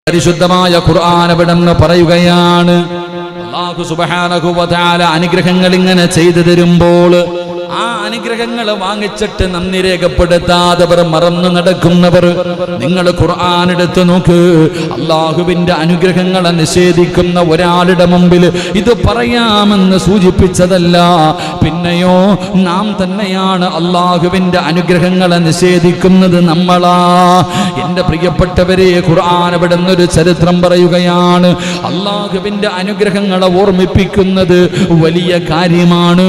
പരിശുദ്ധമായ ഖുർആൻ അവിടെന്ന് പറയുകയാണ്, അല്ലാഹു സുബ്ഹാനഹു വ തആല അനുഗ്രഹങ്ങൾ ഇങ്ങനെ ചെയ്തു തരുമ്പോൾ ആ അനുഗ്രഹങ്ങൾ വാങ്ങിച്ചിട്ട് നന്ദി രേഖപ്പെടുത്താതവർ മറന്നു നടക്കുന്നവർ, നിങ്ങൾ ഖുർആൻ എടുത്തു നോക്ക്. അള്ളാഹുവിന്റെ അനുഗ്രഹങ്ങളെ നിഷേധിക്കുന്ന ഒരാളുടെ മുമ്പിൽ ഇത് പറയാമെന്ന് സൂചിപ്പിച്ചതല്ല, പിന്നെയോ നാം തന്നെയാണ് അള്ളാഹുവിന്റെ അനുഗ്രഹങ്ങളെ നിഷേധിക്കുന്നത് നമ്മളാ. എന്റെ പ്രിയപ്പെട്ടവരെ, ഖുർആൻ അവിടെ നിന്നൊരു ചരിത്രം പറയുകയാണ്. അള്ളാഹുവിന്റെ അനുഗ്രഹങ്ങളെ ഓർമ്മിപ്പിക്കുന്നത് വലിയ കാര്യമാണ്.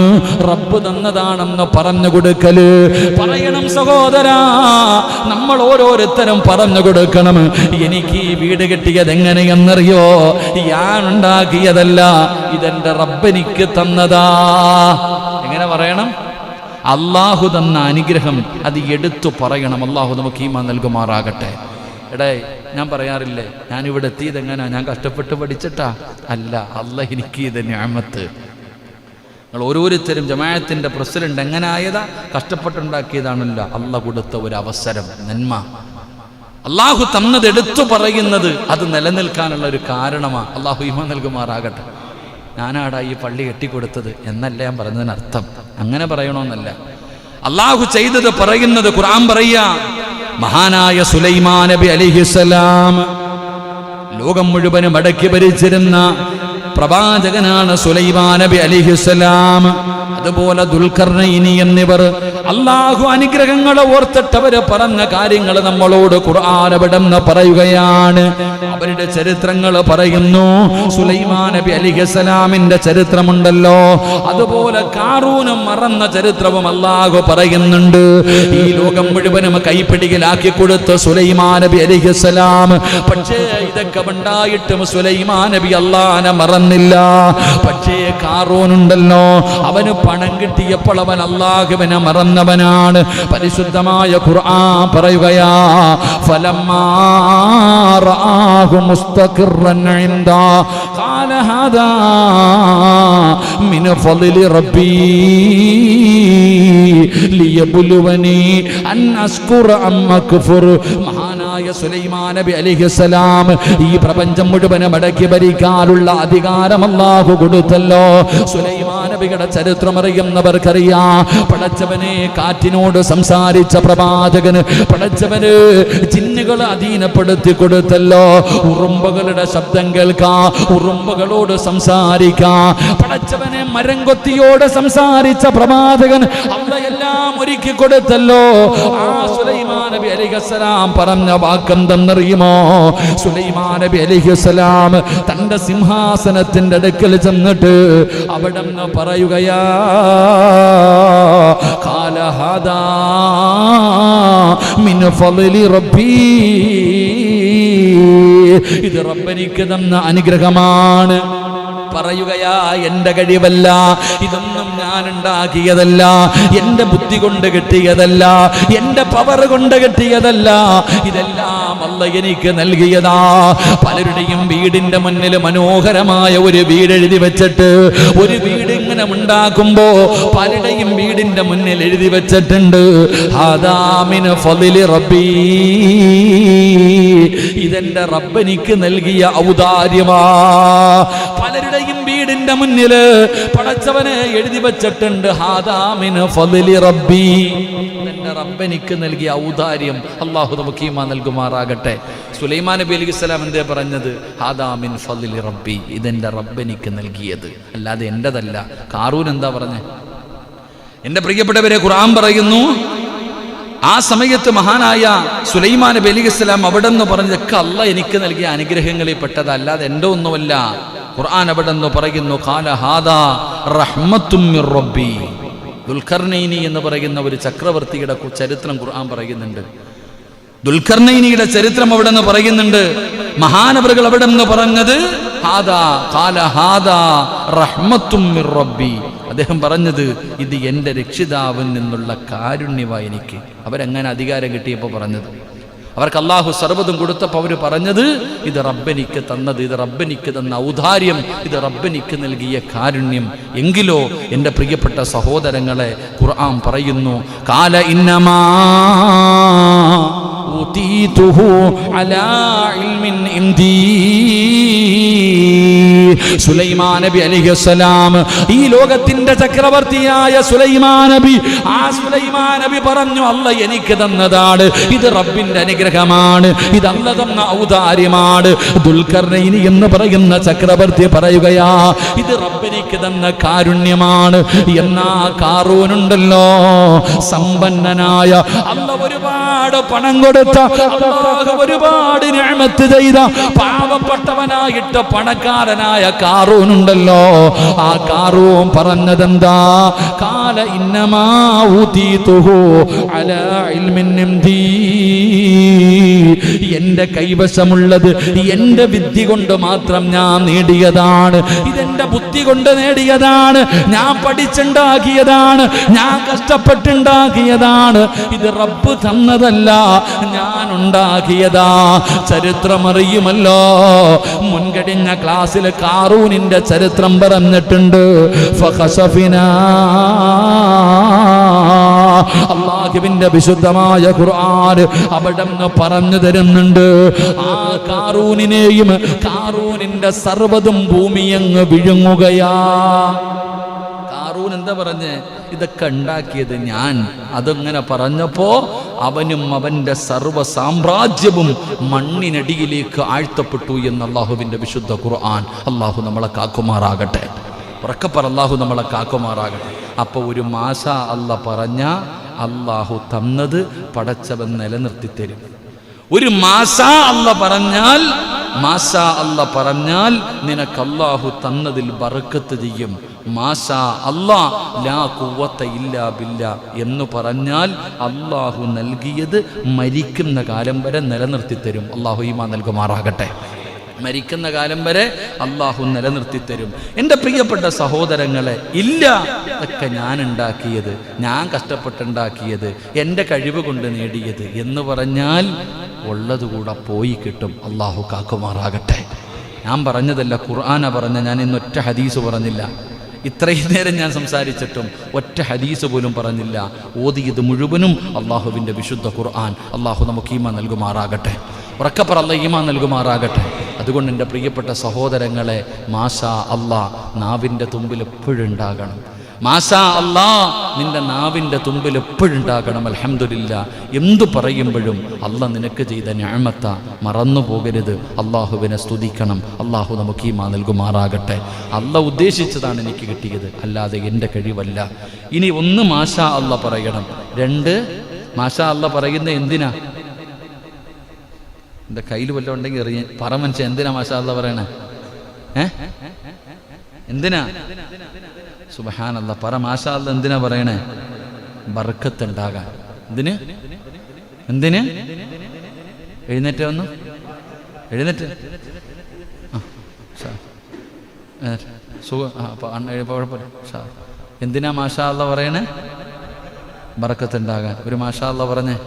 റബ്ബ് തന്നതാണെന്ന് പറഞ്ഞു കൊടുക്കല് പറയണം സഹോദരാ. നമ്മൾ ഓരോരുത്തരും പറഞ്ഞു കൊടുക്കണം, എനിക്ക് ഈ വീട് കിട്ടിയത് എങ്ങനെയെന്നറിയോ? ഞാൻ ഉണ്ടാക്കിയതല്ല, ഇതെന്റെ റബ്ബെനിക്ക് തന്നതാ. എങ്ങനെ പറയണം? അള്ളാഹു തന്ന അനുഗ്രഹം അത് എടുത്തു പറയണം. അള്ളാഹു നമുക്ക് ഈമാൻ നൽകുമാറാകട്ടെ. എടേ, ഞാൻ പറയാറില്ലേ, ഞാനിവിടെ എത്തിയത് എങ്ങനാ? ഞാൻ കഷ്ടപ്പെട്ട് പഠിച്ചിട്ടാ? അല്ല, അള്ളാഹ് എനിക്ക് ഇത് നിഅമത്ത്. നിങ്ങൾ ഓരോരുത്തരും ജമാഅത്തിന്റെ പ്രസിഡന്റ് എങ്ങനായതാ? കഷ്ടപ്പെട്ടുണ്ടാക്കിയതാണല്ലോ. അള്ളാഹ് കൊടുത്ത ഒരു അവസരം, നന്മ. അള്ളാഹു തന്നത് എടുത്തു പറയുന്നത് അത് നിലനിൽക്കാനുള്ള ഒരു കാരണമാണ്. അള്ളാഹു ഈമാൻ നൽകുമാറാകട്ടെ. ഞാനാടാ ഈ പള്ളി കെട്ടിക്കൊടുത്തത് എന്നല്ല ഞാൻ പറഞ്ഞതിനർത്ഥം. അങ്ങനെ പറയണമെന്നല്ല. അള്ളാഹു ചെയ്തത് പറയുന്നത് ഖുർആൻ പറയാ. മഹാനായ സുലൈമാൻ നബി അലൈഹിസ്സലാം ലോകം മുഴുവനും അടക്കി ഭരിച്ചിരുന്ന പ്രവാചകനാണ് സുലൈമാൻ നബി അലൈഹിസ്സലാം. അതുപോലെ ദുൽഖർനൈനി എന്നിവർ അള്ളാഹു അനുഗ്രഹങ്ങളെ ഓർത്തിട്ടവര് പറഞ്ഞ കാര്യങ്ങൾ നമ്മളോട് ഖുർആൻ അവിടെന്ന് പറയുകയാണ്. അവരുടെ ചരിത്രങ്ങൾ പറയുന്നു. സുലൈമാൻ നബി അലൈഹിസ്സലാമിന്റെ ചരിത്രമുണ്ടല്ലോ, അതുപോലെ കാറൂനും മറന്ന ചരിത്രവും അള്ളാഹു പറയുന്നുണ്ട്. ഈ ലോകം മുഴുവനും കൈപ്പിടിയിലാക്കി കൊടുത്ത സുലൈമാൻ നബി അലൈഹിസ്സലാം. പക്ഷേ ഇതൊക്കെ ഉണ്ടായിട്ടും സുലൈമാൻ നബി അള്ളാഹനെ മറന്നില്ല. പക്ഷേ കാറൂനുണ്ടല്ലോ, അവന് പണം കിട്ടിയപ്പോൾ അവൻ അള്ളാഹുവിനെ മറന്നവനാണ്. പരിശുദ്ധമായ ഖുർആൻ പറയുകയാ, ഫലമ്മാ റആഹു മുസ്തഖിറൻ ഇൻദാ ഖാല ഹാദാ മിൻ ഫളിൽ റബ്ബി ലിയബ്ലുവനി അൻ അസ്കുറ അം അക്ഫുർ. മഹാനായ സുലൈമാൻ നബി അലൈഹിസ്സലാം ഈ പ്രപഞ്ചം മുഴുവനും അടക്കി ഭരിക്കാനുള്ള അധികാരം അല്ലാഹു കൊടുത്തല്ലോ. സുലൈമാൻ നബിയുടെ ചരിത്രം അറിയുന്നവർക്കറിയാം. പടച്ചവനെ കാറ്റിനോട് സംസാരിച്ച പ്രവാചകന് പടച്ചവന് ജിന്നുകളെ അധീനപ്പെടുത്തി കൊടുത്തല്ലോ. ഉറുമ്പുകളുടെ ശബ്ദം കേൾക്കാം, ഉറുമ്പുകളോട് സംസാരിക്കാം. പടച്ചവനെ മരംകൊത്തിയോട് സംസാരിച്ച പ്രവാചകൻ അള്ളയെല്ലാം ഒരുക്കി കൊടുത്തല്ലോ. ആ സുലൈമാൻ നബി അലൈഹിസ്സലാം പറഞ്ഞ വാക്കെന്തെന്നറിയുമോ? സുലൈമാൻ നബി അലൈഹിസ്സലാം തന്റെ സിംഹാസനത്തിന്റെ അടുക്കൽ ചെന്നിട്ട് അവിടെ നിന്ന് പറയുകയാ, ഖാല ഹാദാ മിൻ ഫളി റബ്ബി. ഇത് റബ്ബനിക്ക് തന്ന അനുഗ്രഹമാണ്. പറയുകയാ, എന്റെ കഴിവല്ല, ഇതൊന്നും ഞാൻ ഉണ്ടാക്കിയതല്ല, എന്റെ ബുദ്ധി കൊണ്ട് കിട്ടിയതല്ല, എന്റെ പവർ കൊണ്ട് കിട്ടിയതല്ല, ഇതെല്ലാം അല്ലാഹ് എനിക്ക് നൽകിയതാ. പലരുടെയും വീടിന്റെ മുന്നിൽ മനോഹരമായ ഒരു വീട് എഴുതി വെച്ചിട്ട്, ഒരു വീട് ഇങ്ങനെ ഉണ്ടാക്കുമ്പോ പലരുടെയും വീടിന്റെ മുന്നിൽ എഴുതി വെച്ചിട്ടുണ്ട്, ഹാദാ മിൻ ഫളിൽ റബ്ബി. ഇതെന്റെ റബ്ബനിക്ക് നൽകിയ ഔദാര്യമാ. പലരുടെ വീടിന്റെ മുന്നില് പടച്ചവനെ എഴുതി വെച്ചിട്ടുണ്ട്, ഹാദാ മിൻ ഫളിൽ റബ്ബി. എന്റെ റബ്ബനിക്ക് നൽകിയ ഔദാര്യം. അല്ലാഹു നമുക്ക് ഈമാൻ നൽകുമാറാകട്ടെ. സുലൈമാൻ നബി അലൈഹിസ്സലാം എന്തേ പറഞ്ഞത്? ഹാദാ മിൻ ഫളിൽ റബ്ബി, ഇതെന്റെ റബ്ബനിക്ക് നൽകിയത്, അല്ലാതെ എന്റേതല്ല. കാറൂൻ എന്താ പറഞ്ഞേ? എന്റെ പ്രിയപ്പെട്ടവരെ, ഖുർആൻ പറയുന്നു, ആ സമയത്ത് മഹാനായ സുലൈമാൻ നബി അലൈഹിസ്സലാം അവിടെ നിന്ന് പറഞ്ഞതൊക്കെ അല്ലാഹ് എനിക്ക് നൽകിയ അനുഗ്രഹങ്ങളിൽ പെട്ടത്, അല്ലാതെ എൻ്റെ ഒന്നുമല്ല. ഖുർആൻ അവിടെ നിന്ന് പറയുന്നു, ഖാല ഹാദാ റഹ്മത്തും മിർ റബ്ബി. ദുൽഖർനൈനി എന്ന് പറയുന്ന ഒരു ചക്രവർത്തിയുടെ ചരിത്രം ഖുർആൻ പറയുന്നുണ്ട്. ദുൽഖർനൈനിയുടെ ചരിത്രം അവിടെ നിന്ന് പറയുന്നുണ്ട്. മഹാനവറുകൾ അവിടെ നിന്ന് പറഞ്ഞത് ഹാദാ ഖാല ഹാദാ റഹ്മത്തും മിർ റബ്ബി. അദ്ദേഹം പറഞ്ഞത്, ഇത് എൻ്റെ രക്ഷിതാവിൽ നിന്നുള്ള കാരുണ്യമായി എനിക്ക്. അവരെങ്ങനെ അധികാരം കിട്ടിയപ്പോൾ പറഞ്ഞത്. അവർക്ക് അള്ളാഹു സർവ്വതും കൊടുത്തപ്പോൾ അവർ പറഞ്ഞത് ഇത് റബ്ബെനിക്ക് തന്നത്, ഇത് റബ്ബെനിക്ക് തന്ന ഔദാര്യം, ഇത് റബ്ബെനിക്ക് നൽകിയ കാരുണ്യം. എങ്കിലോ എൻ്റെ പ്രിയപ്പെട്ട സഹോദരങ്ങളെ, ഖുർആൻ പറയുന്നു കാല ഇന്നമാ ഊതീതുഹു അലാ ഇൽമിൻ ഇൻദീ. സുലൈമാൻ നബി അലൈഹിസ്സലാം, ഈ ലോകത്തിന്റെ ചക്രവർത്തിയായ സുലൈമാൻ നബി, ആ സുലൈമാൻ നബി പറഞ്ഞു അല്ല എനിക്ക് തന്നതാണ്, ഇത് റബ്ബിന്റെ അനുഗ്രഹമാണ്, ഇത് അല്ല തന്ന ഔദാര്യമാണ്. ദുൽഖർനൈനി എന്ന് പറയുന്ന ചക്രവർത്തി പറയുകയാ ഇത് റബ്ബെനിക്ക് തന്ന കാരുണ്യമാണ്. എന്നാ കാറൂനുണ്ടല്ലോ, സമ്പന്നനായ, അല്ല ഒരുപാട് പണം കൊടുത്ത, അല്ലാഹു ഒരുപാട് നിഅമത്ത് ചെയ്ത, പാവപ്പെട്ടവനായിട്ട് പണക്കാരനായ കാറൂനുണ്ടല്ലോ, ആ കാറൂൻ പറഞ്ഞതെന്താ? കാല ഇന്നമാ ഊതീതുഹു അലാ ഇൽമിൻ ഇൻദീ. എന്റെ കൈവശമുള്ളത് എന്റെ വിദ്യ കൊണ്ട് മാത്രം ഞാൻ നേടിയതാണ്, ഇതെന്റെ ബുദ്ധി കൊണ്ട് നേടിയതാണ്, ഞാൻ പഠിച്ചുണ്ടാക്കിയതാണ്, ഞാൻ കഷ്ടപ്പെട്ടുണ്ടാക്കിയതാണ്, ഇത് റബ്ബ് തന്നതല്ല, ഞാൻ ഉണ്ടാക്കിയതാ. ചരിത്രമറിയുമല്ലോ, മുൻകഴിഞ്ഞ ക്ലാസ്സിൽ കാറൂനിന്റെ ചരിത്രം പറഞ്ഞിട്ടുണ്ട്. ഫഖസഫിനാ, അല്ലാഹുവിന്റെ വിശുദ്ധമായ ഖുർആൻ അവിടെ പറഞ്ഞു തരുന്നുണ്ട്. ആ കാറൂനിനെയും കാറൂനിന്റെ സർവ്വതും ഭൂമിയങ്ങ് വിഴുങ്ങുകയാ. കാറൂൻ എന്താ പറഞ്ഞേ? ഇതൊക്കെ ഉണ്ടാക്കിയത് ഞാൻ. അതങ്ങനെ പറഞ്ഞപ്പോ അവനും അവന്റെ സർവ്വ സാമ്രാജ്യവും മണ്ണിനടിയിലേക്ക് ആഴ്ത്തപ്പെട്ടു എന്ന് അല്ലാഹുവിന്റെ വിശുദ്ധ ഖുർആൻ. അല്ലാഹു നമ്മളെ കാക്കുമാറാകട്ടെ. ഉറക്കപ്പറ, അല്ലാഹു നമ്മളെ കാക്കുമാറാകട്ടെ. അപ്പോൾ ഒരു മാഷാ അല്ല പറഞ്ഞ അല്ലാഹു തന്നത് പടച്ചവൻ നിലനിർത്തി തരും. ഒരു മാഷാ അല്ല പറഞ്ഞാൽ, മാഷാ അല്ല പറഞ്ഞാൽ നിനക്ക് അല്ലാഹു തന്നതിൽ ബർക്കത്ത് ചെയ്യും. മാഷാ അല്ലാ ലാ ഖുവത ഇല്ലാ ബില്ലാ എന്ന് പറഞ്ഞാൽ അല്ലാഹു നൽകിയത് മരിക്കുന്ന കാലം വരെ നിലനിർത്തി തരും. അല്ലാഹു ഈമാൻ നൽകുമാറാകട്ടെ. മരിക്കുന്ന കാലം വരെ അല്ലാഹു നിലനിർത്തി തരും. എൻ്റെ പ്രിയപ്പെട്ട സഹോദരങ്ങളെ, ഇല്ല ഇതൊക്കെ ഞാൻ ഉണ്ടാക്കിയത്, ഞാൻ കഷ്ടപ്പെട്ടുണ്ടാക്കിയത്, എൻ്റെ കഴിവ് കൊണ്ട് നേടിയത് എന്ന് പറഞ്ഞാൽ ഉള്ളതുകൂടെ പോയി കിട്ടും. അല്ലാഹു കാക്കുമാറാകട്ടെ. ഞാൻ പറഞ്ഞതല്ല, ഖുർആനാ പറഞ്ഞ. ഞാൻ ഇന്നൊറ്റ ഹദീസ് പറഞ്ഞില്ല. ഇത്രയും നേരം ഞാൻ സംസാരിച്ചിട്ടും ഒറ്റ ഹദീസ് പോലും പറഞ്ഞില്ല. ഓതിയത് മുഴുവനും അള്ളാഹുവിൻ്റെ വിശുദ്ധ ഖുർആൻ. അള്ളാഹു നമുക്ക് ഈമാൻ നൽകുമാറാകട്ടെ. ഉറക്കപ്പറ, അല്ലാഹു ഈമാൻ നൽകുമാറാകട്ടെ. അതുകൊണ്ട് എൻ്റെ പ്രിയപ്പെട്ട സഹോദരങ്ങളെ, മാഷാ അല്ലാ നാവിൻ്റെ തുമ്പിൽ എപ്പോഴുണ്ടാകണം. മാഷാ അല്ലാ നിന്റെ നാവിൻ്റെ തുമ്പിൽ എപ്പോഴുണ്ടാകണം. അൽഹംദുലില്ലാ എന്തു പറയുമ്പോഴും അല്ല നിനക്ക് ചെയ്ത നിഅമത്ത മറന്നു പോകരുത്. അള്ളാഹുവിനെ സ്തുതിക്കണം. അള്ളാഹു നമുക്ക് ഈമാൻ നൽകുമാറാകട്ടെ. അല്ല ഉദ്ദേശിച്ചതാണ് എനിക്ക് കിട്ടിയത്, അല്ലാതെ എൻ്റെ കഴിവല്ല. ഇനി ഒന്ന് മാഷാ അല്ല പറയണം. രണ്ട്, മാഷാ അല്ല പറയുന്നത് എന്തിനാ? എൻ്റെ കയ്യിൽ വല്ലതും ഉണ്ടെങ്കിൽ എറിയ പറ മനുഷ്യൻ. എന്തിനാ മാഷാ അല്ലാ പറയണേ? എന്തിനാ? സുബ്ഹാനല്ലാ, പറ മാഷാ അല്ലാ എന്തിനാ പറയണേ? ബർക്കത്ത് ഉണ്ടാകാൻ. എന്തിന്? എന്തിന്? എഴുന്നേറ്റ് വന്നു, എഴുന്നേറ്റ്. എന്തിനാ മാഷാ അല്ലാ പറയണേ? ബർക്കത്ത് ഉണ്ടാകാൻ. ഒരു മാഷാ അല്ലാ പറഞ്ഞേ.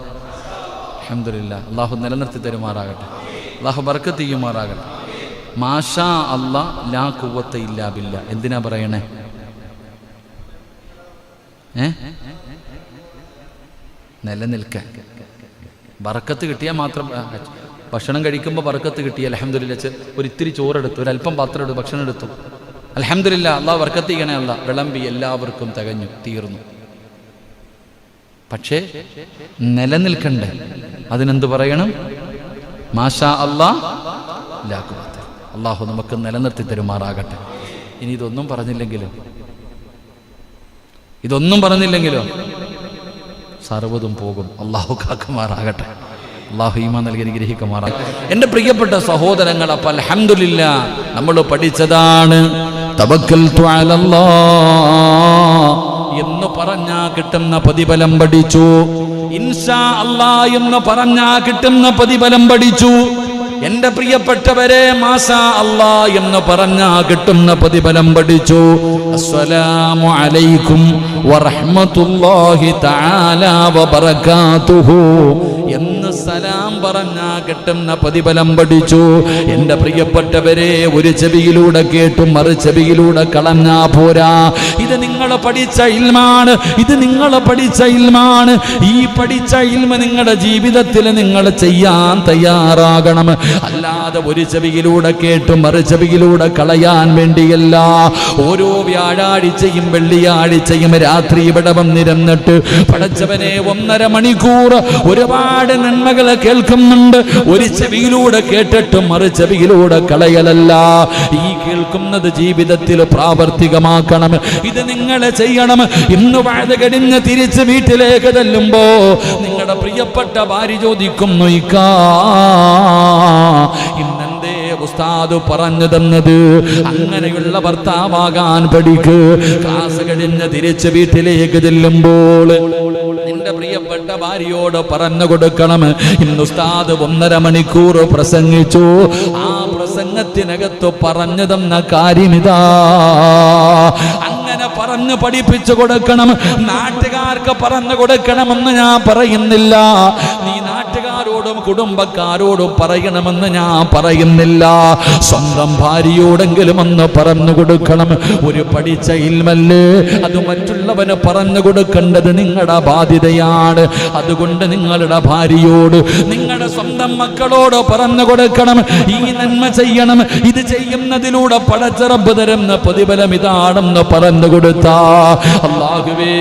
അൽഹംദുലില്ലാ. അല്ലാഹു നിലനിർത്തി തരുമാറാകട്ടെ. അല്ലാഹു ബർക്കത്ത് ചെയ്യുമാറാകട്ടെ. മാഷാ അല്ലാ ലാ ഖുവത ഇല്ലാ ബില്ലാ എന്തിനാ പറയണേ? നിലനിൽക്കാൻ. ബർക്കത്ത് കിട്ടിയാൽ മാത്രം. ഭക്ഷണം കഴിക്കുമ്പോൾ ബർക്കത്ത് കിട്ടി, അൽഹംദുലില്ലാ. ഒരിത്തിരി ചോറെടുത്തു, ഒരല്പം പാത്രം എടുത്തു, ഭക്ഷണം എടുത്തു, അൽഹംദുലില്ലാ. അല്ലാഹു ബർക്കത്ത് ചെയ്യണേ. അല്ലാ വിളമ്പി, എല്ലാവർക്കും തികഞ്ഞു, തീർന്നു. പക്ഷേ നിലനിൽക്കണ്ടേ? അതിനെന്ത് പറയണം? മാഷാ അല്ലാ ലാ ഖുവത. അല്ലാഹു നമുക്ക് നിലനിർത്തി തരുമാറാകട്ടെ. ഇനി ഇതൊന്നും പറഞ്ഞില്ലെങ്കിലോ, ഇതൊന്നും പറഞ്ഞില്ലെങ്കിലോ സർവ്വതും പോകും. അല്ലാഹു കാക്കുമാറാകട്ടെ. അല്ലാഹു ഈമാൻ നൽകി അനുഗ്രഹിക്കുമാറാകട്ടെ. എൻ്റെ പ്രിയപ്പെട്ട സഹോദരങ്ങൾ, അപ്പോൾ അൽഹംദുലില്ലാ നമ്മൾ പഠിച്ചതാണ് തവക്കൽതു അലല്ലാഹ് എന്ന് പറഞ്ഞാ കിട്ടുന്ന പ്രതിഫലം പഠിച്ചു. ഇൻഷാ അല്ലാഹ് എന്ന് പറഞ്ഞാ കിട്ടുന്ന പ്രതിഫലം പഠിച്ചു. എൻ്റെ പ്രിയപ്പെട്ടവരെ, മാഷാ അല്ലാഹ് എന്ന് പറഞ്ഞാ കിട്ടുന്ന പ്രതിഫലം പഠിച്ചു. അസ്സലാമു അലൈക്കും വറഹ്മത്തുള്ളാഹി തആല വബറകാതുഹു എന്ന് സലാം പറഞ്ഞാ കിട്ടുന്ന പ്രതിഫലം പഠിച്ചു. എന്റെ പ്രിയപ്പെട്ടവരെ, ഒരു ചെവിയിലൂടെ കേട്ടും മറു ചെവിയിലൂടെ കളഞ്ഞാ പോരാ. ഇത് നിങ്ങൾ പഠിച്ച ഇൽമാണ്, ഇത് നിങ്ങൾ പഠിച്ച ഇൽമാണ്. ഈ പഠിച്ച ഇൽമ നിങ്ങളുടെ ജീവിതത്തിൽ നിങ്ങൾ ചെയ്യാൻ തയ്യാറാകണം. അല്ലാതെ ഒരു ചെവിയിലൂടെ കേട്ടും മറു ചെവിയിലൂടെ കളയാൻ വേണ്ടിയല്ല. ഓരോ വ്യാഴാഴ്ചയും വെള്ളിയാഴ്ചയും രാത്രി ഇവിടെ വന്നിരുന്നിട്ട് പടച്ചവനെ 1.5 മണിക്കൂർ ഒരുപാട് നന്മകൾ കേൾക്കുന്നുണ്ട്. ഒരു ചെവിയിലൂടെ കേട്ടിട്ട് മറു ചെവിയിലൂടെ കളയലല്ല. ഈ കേൾക്കുന്നത് ജീവിതത്തിൽ പ്രാവർത്തികമാക്കണം. ഇത് നിങ്ങൾ ചെയ്യണം. ഇന്ന് വാഴ കഴിഞ്ഞ് തിരിച്ച് വീട്ടിലേക്ക് ചെല്ലുമ്പോ നിങ്ങളുടെ പ്രിയപ്പെട്ട ഭാര്യ ചോദിക്കുന്നു, ഇക്കാ ഇന്നെന്തേ ഉസ്താദ് പറഞ്ഞു തന്നത്? അങ്ങനെയുള്ള ഭർത്താവാകാൻ പഠിക്ക്. ക്ലാസ് കഴിഞ്ഞ് തിരിച്ച് വീട്ടിലേക്ക് ചെല്ലുമ്പോൾ നിന്റെ പ്രിയപ്പെട്ട ഭാര്യയോട് പറഞ്ഞു കൊടുക്കണം, ഇന്ന് ഉസ്താദ് 1.5 മണിക്കൂർ പ്രസംഗിച്ചു. ആ പ്രസംഗത്തിനകത്ത് പറഞ്ഞു തന്ന കാര്യമിതാ. അങ്ങനെ പറഞ്ഞു പഠിപ്പിച്ചു കൊടുക്കണം. നാട്ടുകാർക്ക് പറഞ്ഞു കൊടുക്കണമെന്ന് ഞാൻ പറയുന്നില്ല. നീ നാട്ടുകാരോടും കുടുംബക്കാരോടും പറയണമെന്ന് ഞാൻ പറയുന്നില്ല. സ്വന്തം ഭാര്യയോടെങ്കിലും ഒന്ന് പറഞ്ഞു കൊടുക്കണം. ഒരു പഠിച്ച ഇൽമല്ലേ, അത് മറ്റുള്ളവന് പറഞ്ഞു കൊടുക്കേണ്ടത് നിങ്ങളുടെ ബാധ്യതയാണ്. അതുകൊണ്ട് നിങ്ങളുടെ ഭാര്യയോട്, നിങ്ങളുടെ സ്വന്തം മക്കളോട് പറഞ്ഞു കൊടുക്കണം, ഈ നന്മ ചെയ്യണം. ഇത് ചെയ്യുന്നതിലൂടെ പടച്ച റബ്ബ് തരുന്ന പ്രതിഫലം ഇതാണെന്ന് പറഞ്ഞു കൊടുത്താ, അല്ലാഹുവേ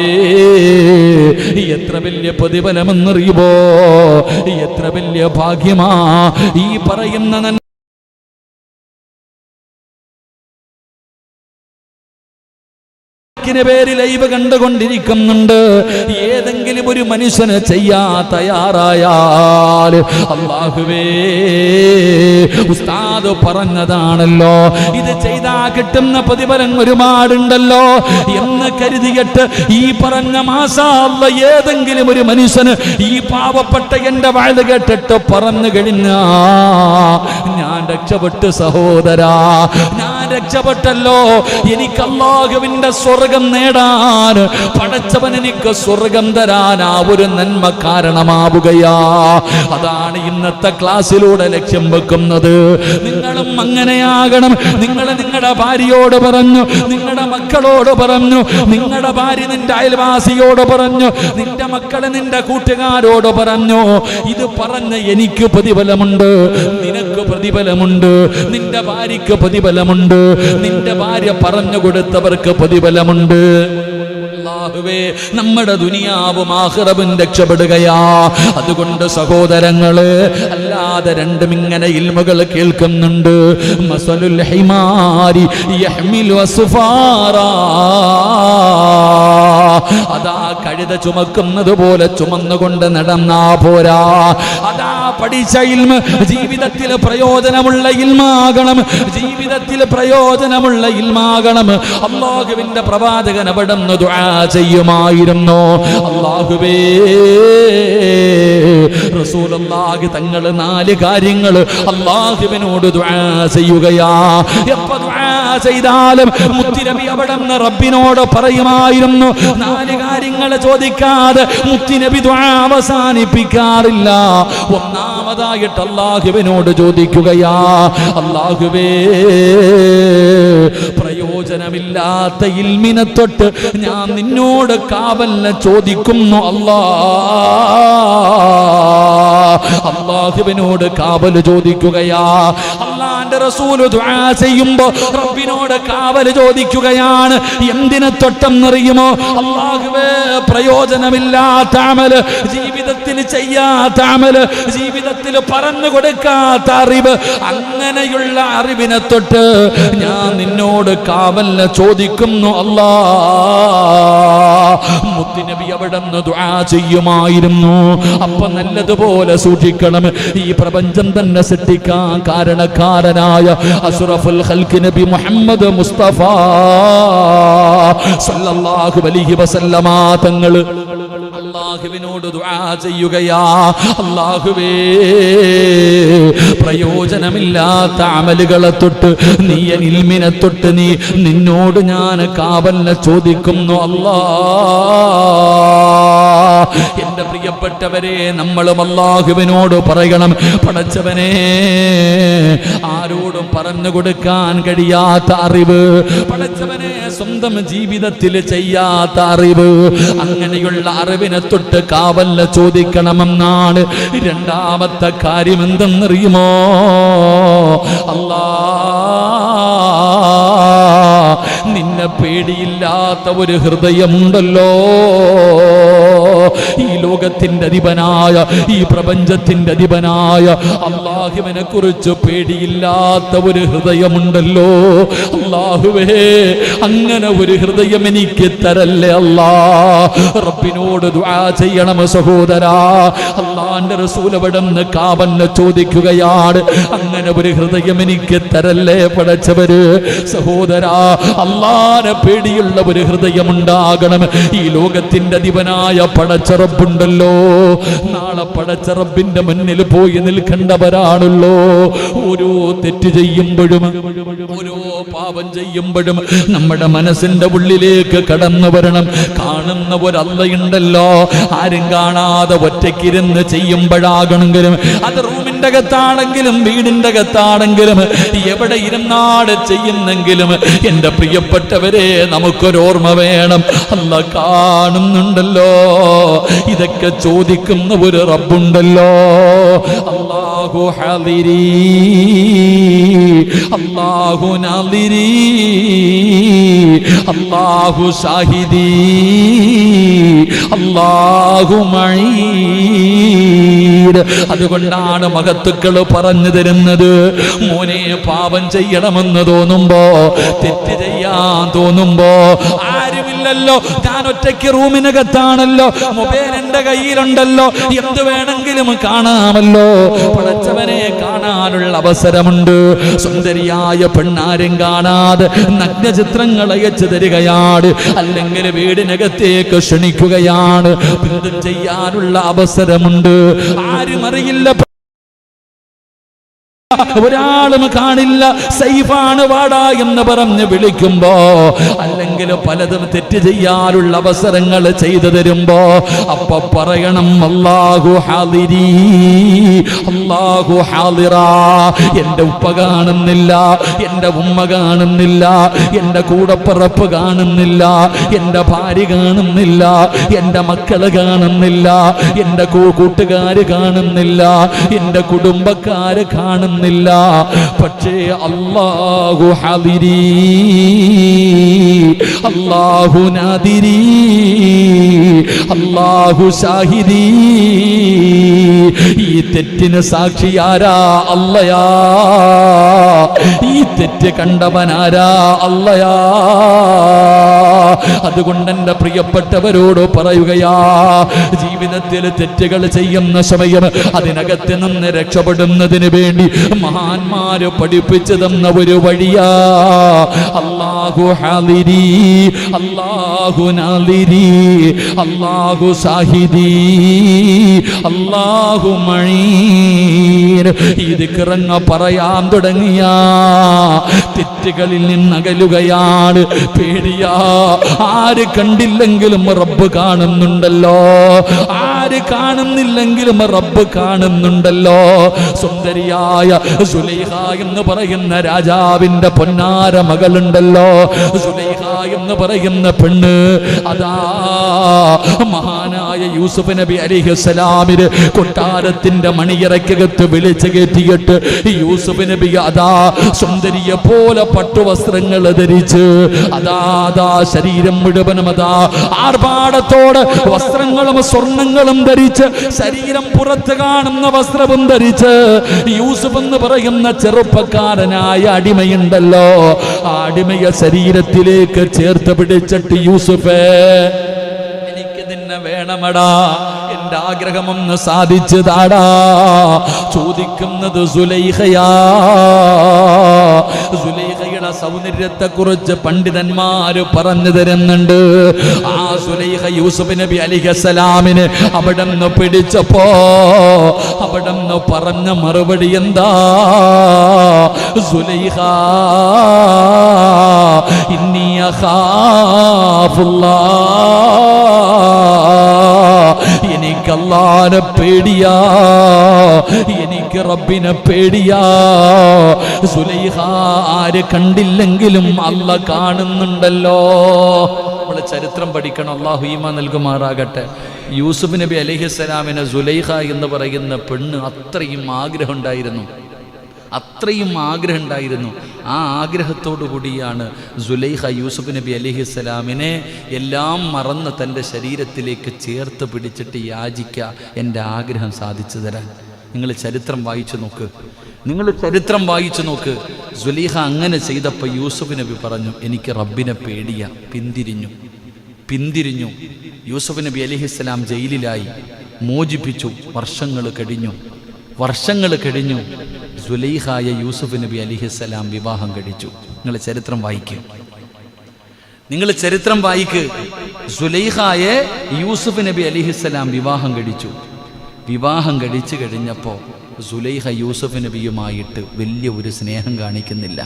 എത്ര വലിയ പ്രതിഫലമെന്നറിയുമോ? എത്ര വലിയ ഭാഗ്യമാ ഈ പറയുന്ന പേര് ലൈവ് കണ്ടുകൊണ്ടിരിക്കുന്നുണ്ട്. ഏതെങ്കിലും ഒരു മനുഷ്യന് ചെയ്യാ തയ്യാറായാൽ, അല്ലാഹുവേ ഉസ്താദ് പറഞ്ഞതാണല്ലോ, ഇത് ചെയ്താ കിട്ടുന്ന പ്രതിഫലം ഒരുപാടുണ്ടല്ലോ എന്ന് കരുതിയിട്ട് ഈ പറഞ്ഞ മാസാള്ള ഏതെങ്കിലും ഒരു മനുഷ്യന് ഈ പാവപ്പെട്ട എന്റെ വാഴ കേട്ടിട്ട് പറഞ്ഞു കഴിഞ്ഞാ ഞാൻ രക്ഷപ്പെട്ടു സഹോദരാ, ഞാൻ രക്ഷപ്പെട്ടല്ലോ. എനിക്ക് അല്ലാഹുവിന്റെ സ്വർഗ്ഗം നേടാൻ പടച്ചവൻ എനിക്ക് സ്വർഗം തരാൻ ആ ഒരു നന്മ കാരണമാവുകയാ. അതാണ് ഇന്നത്തെ ക്ലാസ്സിലൂടെ ലക്ഷ്യം വെക്കുന്നത്. നിങ്ങളും അങ്ങനെയാകണം. നിങ്ങൾ നിങ്ങളുടെ ഭാര്യയോട് പറഞ്ഞു, നിങ്ങളുടെ മക്കളോട് പറഞ്ഞു, നിങ്ങളുടെ ഭാര്യ നിന്റെ അയൽവാസിയോട് പറഞ്ഞു, നിന്റെ മക്കളെ നിന്റെ കൂട്ടുകാരോട് പറഞ്ഞു, ഇത് പറഞ്ഞ എനിക്ക് പ്രതിഫലമുണ്ട്, നിനക്ക് പ്രതിഫലമുണ്ട്, നിന്റെ ഭാര്യക്ക് പ്രതിഫലമുണ്ട്, നിന്റെ ഭാര്യ പറഞ്ഞു കൊടുത്തവർക്ക് പ്രതിഫലമുണ്ട്. അല്ലാഹുവേ നമ്മുടെ ദുനിയാവും ആഖിറവും രക്ഷപ്പെടുകയാ. അതുകൊണ്ട് സഹോദരങ്ങള്, അല്ലാതെ രണ്ടും ഇങ്ങനെ ഇൽമുകൾ കേൾക്കുന്നുണ്ട്. മസലുൽ ഹിമാരി യഹ്മിലു അസ്ഫാറാ, അതാ കഴുത ചുമക്കുന്നത് പോലെ ചുമന്നുകൊണ്ട് നടന്നാ പോരാ. അതാ പഠിച്ച ഇൽമ ജീവിതത്തിൽ പ്രയോജനമുള്ള ഇൽമാകണം, ജീവിതത്തിൽ പ്രയോജനമുള്ള ഇൽമാകണം. അല്ലാഹുവിന്റെ പ്രവാചകൻ അവിടുന്ന് ദുആ ചെയ്യുമായിരുന്നു. അല്ലാഹുവേ റസൂലുള്ളാഹി തങ്ങൾ 4 കാര്യങ്ങൾ അല്ലാഹുവിനോട് ദുആ ചെയ്യുകയാ. എപ്പോൾ ദുആ ചെയ്താലും മുത്തുനബി അവിടുന്ന് റബ്ബിനോട് പറയുമായിരുന്നു. 4 കാര്യങ്ങൾ ചോദിക്കാതെ മുത്തുനബി ദുആ അവസാനിപ്പിക്കാറില്ല. ഒന്നാമതായിട്ട് അല്ലാഹുവിനോട് ചോദിക്കുകയാ, അല്ലാഹുവേ പ്രയോജനമില്ലാത്ത ഇൽമിനെ തൊട്ട് ഞാൻ നിന്നോട് കാവലിനെ ചോദിക്കുന്നു അല്ലാ. അല്ലാഹുവിനോട് കാവൽ ചോദിക്കുകയാ. അല്ലാഹുവിന്റെ റസൂൽ ദുആ ചെയ്യുമ്പോൾ റബ്ബിനോട് കാവൽ ചോദിക്കുകയാണ്. എന്തിനെ തൊട്ടെന്നറിയുമോ? അല്ലാഹുവേ പ്രയോജനമില്ലാത്ത അമൽ, ജീവിതത്തിൽ ചെയ്യാത്ത അമൽ, ജീവിതത്തിൽ പറഞ്ഞു കൊടുക്കാത്ത അറിവ്, അങ്ങനെയുള്ള അറിവിനെ തൊട്ട് ഞാൻ നിന്നോട് കാവലിനെ ചോദിക്കുന്നു അല്ലാ. മുത്തുനബി അവിടുന്ന് ദുആ ചെയ്യുമായിരുന്നു. അപ്പൊ നല്ലതുപോലെ സൂക്ഷിക്കണം. ഈ പ്രപഞ്ചം തന്നെ സൃഷ്ടിക്കാൻ കാരണക്കാരനായ അഷ്റഫുൽ ഖൽഖ് നബി മുഹമ്മദ് മുസ്തഫ സല്ലല്ലാഹു അലൈഹി വസല്ലമ തങ്ങൾ അല്ലാഹുവിനോട് ദുആ ചെയ്യുകയാ. അല്ലാഹുവേ പ്രയോജനമില്ലാത്ത അമലുകളെ തൊട്ട്, നീ ഇൽമിനെ തൊട്ട് നിന്നോട് ഞാൻ കാവലിനെ ചോദിക്കുന്നു അല്ലാ. എന്റെ പ്രിയപ്പെട്ടവരെ, നമ്മളും അല്ലാഹുവിനോട് പറയണം, പടച്ചവനെ, ആരോടും പറഞ്ഞു കൊടുക്കാൻ കഴിയാത്ത അറിവ്, പടച്ചവനെ സ്വന്തം ജീവിതത്തിൽ ചെയ്യാത്ത അറിവ്, അങ്ങനെയുള്ള അറിവിനെ തൊട്ട് കാവൽ ചോദിക്കണമെന്നാണ്. രണ്ടാമത്തെ കാര്യം എന്തെന്നറിയുമോ? നിന്നെ പേടിയില്ലാത്ത ഒരു ഹൃദയമുണ്ടല്ലോ. ഈ ലോകത്തിന്റെ അധിപനായ, ഈ പ്രപഞ്ചത്തിന്റെ അധിപനായ അല്ലാഹുവിനെ കുറിച്ച് പേടിയില്ലാത്ത ഒരു ഹൃദയമുണ്ടല്ലോ. അല്ലാഹുവേ, അങ്ങനെ ഒരു ഹൃദയം എനിക്ക് തരല്ലേ അല്ലാ. റബ്ബിനോട് ദുആ ചെയ്യണം സഹോദരാ. അല്ലാഹുവിന്റെ റസൂൽ അവിടുന്ന് കാവലിനെ ചോദിക്കുകയാണ്, അങ്ങനെ ഒരു ഹൃദയം എനിക്ക് തരല്ലേ പടച്ചവര്. സഹോദരാ, അല്ലാഹുവിനെ പേടിയുള്ള ഒരു ഹൃദയമുണ്ടാകണം. ഈ ലോകത്തിന്റെ അധിപനായ പടച്ച റബ്ബുണ്ടല്ലോ, നാളെ പടച്ച റബ്ബിന്റെ മുന്നിൽ പോയി നിൽക്കേണ്ടവരാണല്ലോ. ഓരോ തെറ്റ് ചെയ്യുമ്പോഴും, ഓരോ പാപം ചെയ്യുമ്പോഴും നമ്മുടെ മനസ്സിന്റെ ഉള്ളിലേക്ക് കടന്നു വരണം, കാണുന്ന ഒരു അള്ളയുണ്ടല്ലോ. ആരും കാണാതെ ഒറ്റയ്ക്കിരുന്ന് ചെയ്യുമ്പോഴാകണമെങ്കിലും, അത് റൂമിന്റെ അകത്താണെങ്കിലും വീടിന്റെ അകത്താണെങ്കിലും എവിടെ ഇരുന്നാട് ചെയ്യുന്നെങ്കിലും, എന്റെ പ്രിയപ്പെട്ടവരെ, നമുക്കൊരോർമ്മ വേണം, അല്ല കാണുന്നുണ്ടല്ലോ. ഇതൊക്കെ ചോദിക്കുന്ന ഒരു റബ്ബുണ്ടല്ലോ. അല്ലാഹു ഹാദിരി, അല്ലാഹു നാദിരി, അല്ലാഹു ഷാഹിദി, അല്ലാഹു മഈ. അതുകൊണ്ടാണ് മഹത്തുക്കൾ പറഞ്ഞു തരുന്നത്, മോനെ, പാപം ചെയ്യണമെന്ന് തോന്നുമ്പോ, തെറ്റ് ചെയ്യാൻ തോന്നുമ്പോ, ആരുമില്ലല്ലോ, ഞാൻ ഒറ്റയ്ക്ക് റൂമിനകത്താണല്ലോ, മൊബൈൽ എന്റെ കയ്യിലുണ്ടല്ലോ, എന്ത് വേണമെങ്കിലും കാണാമല്ലോ, പടച്ചവനെ കാണാനുള്ള അവസരമുണ്ട്. സുന്ദരിയായ പെണ്ണാരും കാണാതെ നഗ്നചിത്രങ്ങൾ അയച്ചു തരികയാണ്, അല്ലെങ്കിൽ വീടിനകത്തേക്ക് ക്ഷണിക്കുകയാണ്, ബന്ധം ചെയ്യാനുള്ള അവസരമുണ്ട്. ആരും അറിയില്ല, ഒരാളും കാണില്ല, സൈഫാണ് വാടാ എന്ന് പറഞ്ഞ് വിളിക്കുമ്പോ, അല്ലെങ്കിൽ പലതും തെറ്റ് ചെയ്യാനുള്ള അവസരങ്ങൾ ചെയ്തു തരുമ്പോ, അപ്പൊ പറയണം, അല്ലാഹു ഹാദിരി, അല്ലാഹു ഹാദിറാ. എന്റെ ഉപ്പ കാണുന്നില്ല, എന്റെ ഉമ്മ കാണുന്നില്ല, എന്റെ കൂടപ്പിറപ്പ് കാണുന്നില്ല, എന്റെ ഭാര്യ കാണുന്നില്ല, എന്റെ മക്കള് കാണുന്നില്ല, എന്റെ കൂട്ടുകാര് കാണുന്നില്ല, എന്റെ കുടുംബക്കാര് കാണുന്നില്ല. പക്ഷേ അല്ലാഹു ഹാദിരി, അല്ലാഹു നാദിരി, അല്ലാഹു ഷാഹിദി. ഈ തെറ്റിന് സാക്ഷിയാരാ? അല്ലയാ. ഈ തെറ്റ് കണ്ടവനാരാ? അല്ലയാ. അതുകൊണ്ട് എന്റെ പ്രിയപ്പെട്ടവരോട് പറയുകയാ, ജീവിതത്തിൽ തെറ്റുകൾ ചെയ്യുന്ന സമയം അതിനകത്ത് നിന്ന് രക്ഷപ്പെടുന്നതിന് വേണ്ടി മഹാന്മാര് പഠിപ്പിച്ചു തന്ന ഒരു വഴിയാ. അല്ലാഹു ഹാദിരി, അല്ലാഹു നാദിരി, അല്ലാഹു ഷാഹിദി, അല്ലാഹു മഈ. ഈ ദിക്റങ്ങ് പറയാൻ തുടങ്ങിയ തെറ്റുകളിൽ നിന്നകലുകയാണ്. പേടിയാ, ആര് കണ്ടില്ലെങ്കിലും റബ്ബ് കാണുന്നുണ്ടല്ലോ, ആര് കാണുന്നില്ലെങ്കിലും റബ്ബ് കാണുന്നുണ്ടല്ലോ. സുന്ദരിയായ സുലൈഖ എന്ന് പറയുന്ന രാജാവിന്റെ പൊന്നാര മകളുണ്ടല്ലോ, സുലൈഖ എന്ന് പറയുന്ന പെണ്ണ്, അതാ മഹാനായ യൂസുഫ് നബി അലൈഹിസ്സലാമിന് കൊട്ടാരത്തിന്റെ മണിയറയ്ക്കകത്ത് വിളിച്ചു കയറ്റിയിട്ട് യൂസുഫ് നബി അതാ സുന്ദരിയെ പോലെ പട്ടുവസ്ത്രങ്ങൾ ധരിച്ച്, അതാ ശരീരം മുഴുവനും അതാ ആർഭാടത്തോടെ വസ്ത്രങ്ങളും സ്വർണങ്ങളും ധരിച്ച്, ശരീരം പുറത്ത് കാണുന്ന വസ്ത്രവും ധരിച്ച്, യൂസുഫ് എന്ന് പറയുന്ന ചെറുപ്പക്കാരനായ അടിമയുണ്ടല്ലോ, ആ അടിമയെ ശരീരത്തിലേക്ക് ചേർത്ത് പിടിച്ചിട്ട്, യൂസുഫേ, എനിക്ക് നിന്നെ വേണമടാ, എന്റെ ആഗ്രഹമൊന്ന് സാധിച്ചു താടാ. ചോദിക്കുന്നത് സുലൈഖയാ. സുലൈഖയുടെ സൗന്ദര്യത്തെ കുറിച്ച് പണ്ഡിതന്മാര് പറഞ്ഞു തരുന്നുണ്ട്. ആ സുലൈഖ യൂസുഫ് നബി അലൈഹിസ്സലാമിന് അവിടെ നിന്ന് പിടിച്ചപ്പോ അവിടെ നിന്ന് പറഞ്ഞ മറുപടി എന്താ? സുലൈഖ, ഇന്നി അഖാഫുല്ലാഹ്, എനിക്ക് അല്ലാഹുവിനെ പേടിയാ, എനിക്ക് റബ്ബിനെ പേടിയാ. സുലൈഖ ആര് കണ്ടില്ലെങ്കിലും അല്ലാഹ് കാണുന്നുണ്ടല്ലോ. നമ്മള് ചരിത്രം പഠിക്കണം. അല്ലാഹു ഈമാൻ നൽകുമാറാകട്ടെ. യൂസുഫ് നബി അലൈഹിസ്സലാമിന് സുലൈഖ എന്ന് പറയുന്ന പെണ്ണ് അത്രയും ആഗ്രഹം ഉണ്ടായിരുന്നു, അത്രയും ആഗ്രഹം ഉണ്ടായിരുന്നു. ആ ആഗ്രഹത്തോടു കൂടിയാണ് സുലൈഖ യൂസുഫ് നബി അലൈഹിസ്സലാമിനെ എല്ലാം മറന്ന് തൻ്റെ ശരീരത്തിലേക്ക് ചേർത്ത് പിടിച്ചിട്ട് യാചിക്കുക, എൻ്റെ ആഗ്രഹം സാധിച്ചു തരാൻ. നിങ്ങൾ ചരിത്രം വായിച്ചു നോക്ക്, നിങ്ങൾ ചരിത്രം വായിച്ചു നോക്ക്. സുലൈഖ അങ്ങനെ ചെയ്തപ്പോൾ യൂസുഫ് നബി പറഞ്ഞു, എനിക്ക് റബ്ബിനെ പേടിയ. പിന്തിരിഞ്ഞു. യൂസുഫ് നബി അലൈഹിസ്സലാം ജയിലിലായി, മോചിപ്പിച്ചു. വർഷങ്ങൾ കഴിഞ്ഞു. സുലൈഖായ യൂസുഫ് നബി അലൈഹിസ്സലാം വിവാഹം കഴിച്ചു. നിങ്ങൾ ചരിത്രം വായിക്ക്. സുലൈഖായെ യൂസുഫ് നബി അലൈഹിസ്സലാം വിവാഹം കഴിച്ചു കഴിഞ്ഞപ്പോൾ സുലൈഖ യൂസുഫ് നബിയുമായിട്ട് വലിയ ഒരു സ്നേഹം കാണിക്കുന്നില്ല.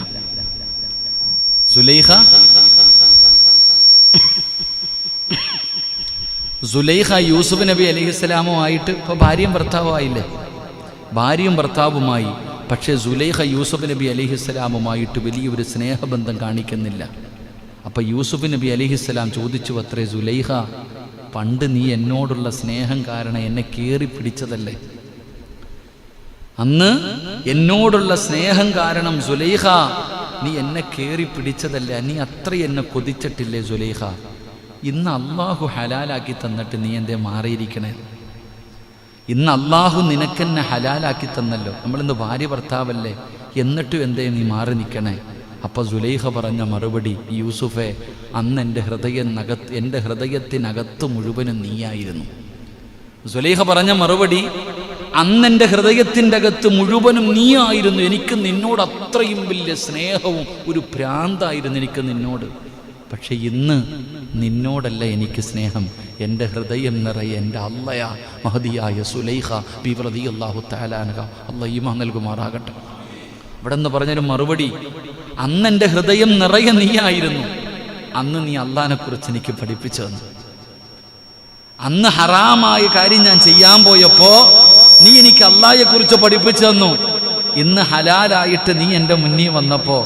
സുലൈഖ യൂസുഫ് നബി അലൈഹിസ്സലാമുമായിട്ട് ഇപ്പോൾ ഭാര്യയും ഭർത്താവുമായി. പക്ഷേ സുലൈഖ യൂസുഫ് നബി അലൈഹിസ്സലാമുമായിട്ട് വലിയൊരു സ്നേഹബന്ധം കാണിക്കുന്നില്ല. അപ്പം യൂസുഫ് നബി അലൈഹിസ്സലാം ചോദിച്ചു അത്രേ, സുലൈഖ, പണ്ട് നീ എന്നോടുള്ള സ്നേഹം കാരണം എന്നെ കയറി പിടിച്ചതല്ലേ? അന്ന് എന്നോടുള്ള സ്നേഹം കാരണം സുലൈഖ നീ എന്നെ കയറി പിടിച്ചതല്ലേ? നീ അത്ര എന്നെ കൊതിച്ചിട്ടില്ലേ സുലൈഖ? ഇന്ന് അള്ളാഹു ഹലാലാക്കി തന്നിട്ട് നീ എന്തേ മാറിയിരിക്കണേ? ഇന്ന് അള്ളാഹു നിനക്കെന്നെ ഹലാലാക്കി തന്നല്ലോ, നമ്മളിന്ന് ഭാര്യ ഭർത്താവല്ലേ, എന്നിട്ടും എന്തേ നീ മാറി നിൽക്കണേ? അപ്പോൾ സുലൈഖ പറഞ്ഞ മറുപടി, യൂസുഫേ, അന്ന് എൻ്റെ ഹൃദയത്തിനകത്ത് മുഴുവനും നീയായിരുന്നു. സുലൈഖ പറഞ്ഞ മറുപടി, അന്ന് എൻ്റെ ഹൃദയത്തിൻ്റെ അകത്ത് മുഴുവനും നീയായിരുന്നു. എനിക്ക് നിന്നോട് അത്രയും വലിയ സ്നേഹവും ഒരു ഭ്രാന്തായിരുന്നു എനിക്ക് നിന്നോട്. പക്ഷെ ഇന്ന് നിന്നോടല്ല എനിക്ക് സ്നേഹം, എൻ്റെ ഹൃദയം നിറയെ എൻ്റെ അള്ളയാ മഹദിയായ സുലൈഖ ബിബി റളിയല്ലാഹു തആല അൻഹ, അല്ലാഹു ഈമാൻ നൽകുമാറാകട്ടെ. ഇവിടെ നിന്ന് പറഞ്ഞൊരു മറുപടി, അന്ന് എൻ്റെ ഹൃദയം നിറയെ നീയായിരുന്നു. അന്ന് നീ അള്ളാഹിനെ കുറിച്ച് എനിക്ക് പഠിപ്പിച്ചു തന്നു. അന്ന് ഹറാമായ കാര്യം ഞാൻ ചെയ്യാൻ പോയപ്പോ നീ എനിക്ക് അള്ളാഹിനെ കുറിച്ച് പഠിപ്പിച്ചു തന്നു. ഇന്ന് ഹലാലായിട്ട് നീ എൻ്റെ മുന്നിൽ വന്നപ്പോ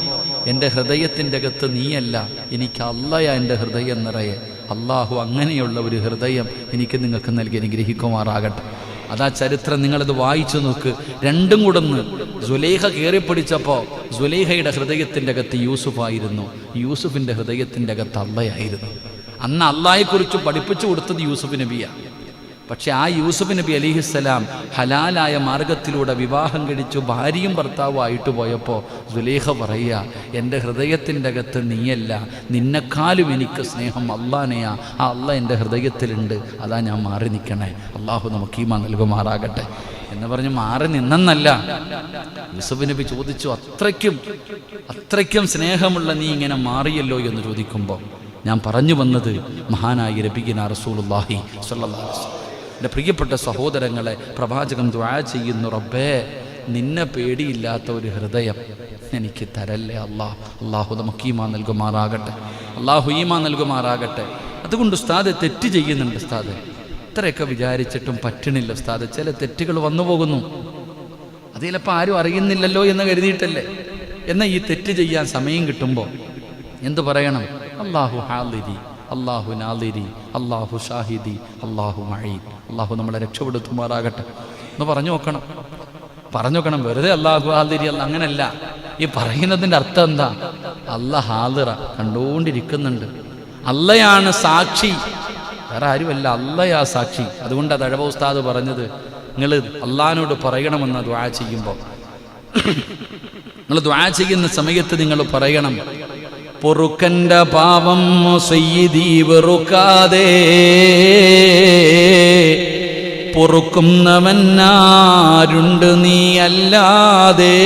എൻ്റെ ഹൃദയത്തിൻ്റെ അകത്ത് നീയല്ല, എനിക്ക് അള്ളയാ എൻ്റെ ഹൃദയം നിറയെ. അള്ളാഹു അങ്ങനെയുള്ള ഒരു ഹൃദയം എനിക്ക് നിങ്ങൾക്ക് നൽകി അനുഗ്രഹിക്കുമാറാകട്ടെ. അതാ ചരിത്രം, നിങ്ങളത് വായിച്ചു നോക്ക്. രണ്ടും കൂടൊന്ന്. സുലൈഖ കയറിപ്പിടിച്ചപ്പോൾ സുലൈഖയുടെ ഹൃദയത്തിൻ്റെ അകത്ത് യൂസുഫായിരുന്നു, യൂസുഫിൻ്റെ ഹൃദയത്തിൻ്റെ അകത്ത് അള്ളയായിരുന്നു. അന്ന് അള്ളാഹയെക്കുറിച്ച് പഠിപ്പിച്ചു കൊടുത്തത് യൂസുഫ് നബിയാണ്. പക്ഷെ ആ യൂസുഫ് നബി അലൈഹിസ്സലാം ഹലാലായ മാർഗത്തിലൂടെ വിവാഹം കഴിച്ചു ഭാര്യയും ഭർത്താവുമായിട്ട് പോയപ്പോൾ സുലൈഖ പറയുക, എൻ്റെ ഹൃദയത്തിൻ്റെ അകത്ത് നീയല്ല, നിന്നെക്കാളും എനിക്ക് സ്നേഹം അള്ളാനെയാ. ആ അള്ളാഹ് എൻ്റെ ഹൃദയത്തിലുണ്ട്, അതാ ഞാൻ മാറി നിൽക്കണേ. അള്ളാഹു നമുക്ക് ഈമാൻ നൽകുമാറാകട്ടെ എന്ന് പറഞ്ഞ് മാറി നിന്നല്ല. യൂസുഫ് നബി ചോദിച്ചു, അത്രയ്ക്കും സ്നേഹമുള്ള നീ ഇങ്ങനെ മാറിയല്ലോ എന്ന് ചോദിക്കുമ്പോൾ ഞാൻ പറഞ്ഞു വന്നത്, മഹാനായ നബിയിന റസൂലുള്ളാഹി സ്വല്ലല്ലാഹു അലൈഹി വസല്ലം, എൻ്റെ പ്രിയപ്പെട്ട സഹോദരങ്ങളെ, പ്രവാചകൻ ദുആ ചെയ്യുന്നു, റബ്ബേ, നിന്നെ പേടിയില്ലാത്ത ഒരു ഹൃദയം എനിക്ക് തരല്ലേ അള്ളാഹു നമുക്ക് ഈമാൻ നൽകുമാറാകട്ടെ. അതുകൊണ്ട് ഉസ്താദ് തെറ്റ് ചെയ്യുന്നുണ്ട്. ഉസ്താദ് ഇത്രയൊക്കെ വിചാരിച്ചിട്ടും പറ്റണില്ല ഉസ്താദ്, ചില തെറ്റുകൾ വന്നു പോകുന്നു. അത് ചിലപ്പോൾ ആരും അറിയുന്നില്ലല്ലോ എന്ന് കരുതിയിട്ടല്ലേ. എന്നാൽ ഈ തെറ്റ് ചെയ്യാൻ സമയം കിട്ടുമ്പോൾ എന്തു പറയണം? അല്ലാഹു ഹാദിരി, അല്ലാഹു നാദിരി, അല്ലാഹു ഷാഹിദി, അല്ലാഹു മഈൻ. അല്ലാഹു നമ്മളെ രക്ഷപ്പെടുത്തുമാറാകട്ടെ എന്ന് പറഞ്ഞു നോക്കണം. വെറുതെ അല്ലാഹു ഹാദിരി അങ്ങനല്ല. ഈ പറയുന്നതിൻ്റെ അർത്ഥം എന്താ? അല്ലാഹ് ഹാദിറ, കണ്ടുകൊണ്ടിരിക്കുന്നുണ്ട്. അല്ലയാണ് സാക്ഷി, വേറെ ആരുമല്ല, അല്ലയാ സാക്ഷി. അതുകൊണ്ട് അത് അഴവ ഉസ്താദ് പറഞ്ഞത്, നിങ്ങൾ അള്ളാഹിനോട് പറയണമെന്ന് ദുആ ചെയ്യുമ്പോൾ, നിങ്ങൾ ദുആ ചെയ്യുന്ന സമയത്ത് നിങ്ങൾ പറയണം, പൊറുക്കൻ്റെ പാവം സയ്യിദി വെറുക്കാതെ പൊറുക്കുന്നവനാരുണ്ട് നീ അല്ലാതെ.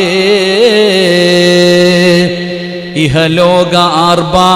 ഇഹലോക ആർഭാ